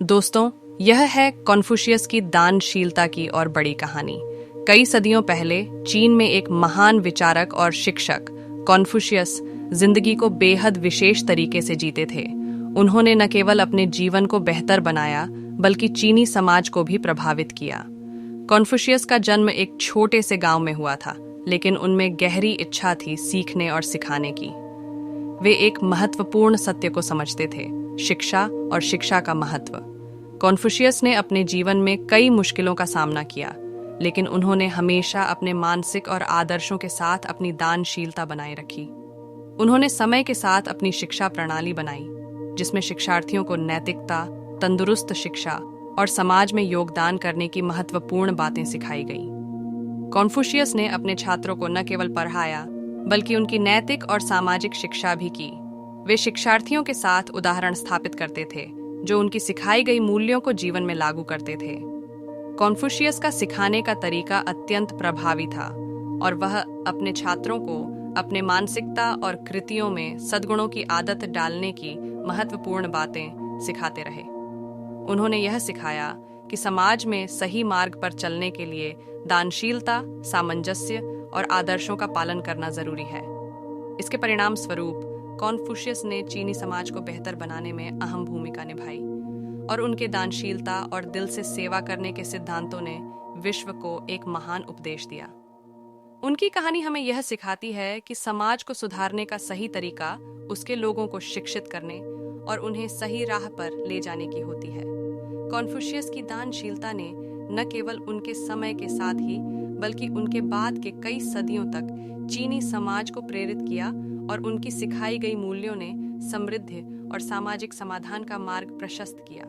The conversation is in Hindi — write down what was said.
दोस्तों, यह है कॉन्फ्यूशियस की दानशीलता की और बड़ी कहानी। कई सदियों पहले चीन में एक महान विचारक और शिक्षक कॉन्फ्यूशियस जिंदगी को बेहद विशेष तरीके से जीते थे। उन्होंने न केवल अपने जीवन को बेहतर बनाया बल्कि चीनी समाज को भी प्रभावित किया। कॉन्फ्यूशियस का जन्म एक छोटे से गांव में हुआ था, लेकिन उनमें गहरी इच्छा थी सीखने और सिखाने की। वे एक महत्वपूर्ण सत्य को समझते थे, शिक्षा और शिक्षा का महत्व। कॉन्फ्यूशियस ने अपने जीवन में कई मुश्किलों का सामना किया, लेकिन उन्होंने हमेशा अपने मानसिक और आदर्शों के साथ अपनी दानशीलता बनाए रखी। उन्होंने समय के साथ अपनी शिक्षा प्रणाली बनाई, जिसमें शिक्षार्थियों को नैतिकता, तंदुरुस्त शिक्षा और समाज में योगदान करने की महत्वपूर्ण बातें सिखाई गई। कॉन्फ्यूशियस ने अपने छात्रों को न केवल पढ़ाया, बल्कि उनकी नैतिक और सामाजिक शिक्षा भी की। वे शिक्षार्थियों के साथ उदाहरण स्थापित करते थे, जो उनकी सिखाई गई मूल्यों को जीवन में लागू करते थे। कॉन्फ्यूशियस का सिखाने का तरीका अत्यंत प्रभावी था और वह अपने छात्रों को अपने मानसिकता और कृतियों में सद्गुणों की आदत डालने की महत्वपूर्ण बातें सिखाते रहे। उन्होंने यह सिखाया कि समाज में सही मार्ग पर चलने के लिए दानशीलता, सामंजस्य और आदर्शों का पालन करना जरूरी है। इसके परिणाम स्वरूप कॉन्फ्यूशियस ने चीनी समाज को बेहतर बनाने में अहम भूमिका निभाई और उनके दानशीलता और दिल से सेवा करने के सिद्धांतों ने विश्व को एक महान उपदेश दिया। उनकी कहानी हमें यह सिखाती है कि समाज को सुधारने का सही तरीका उसके लोगों को शिक्षित करने और उन्हें सही राह पर ले जाने की होती है। कॉन्फ्यूशियस की दानशीलता ने न केवल उनके समय के साथ ही बल्कि उनके बाद के कई सदियों तक चीनी समाज को प्रेरित किया और उनकी सिखाई गई मूल्यों ने समृद्धि और सामाजिक समाधान का मार्ग प्रशस्त किया।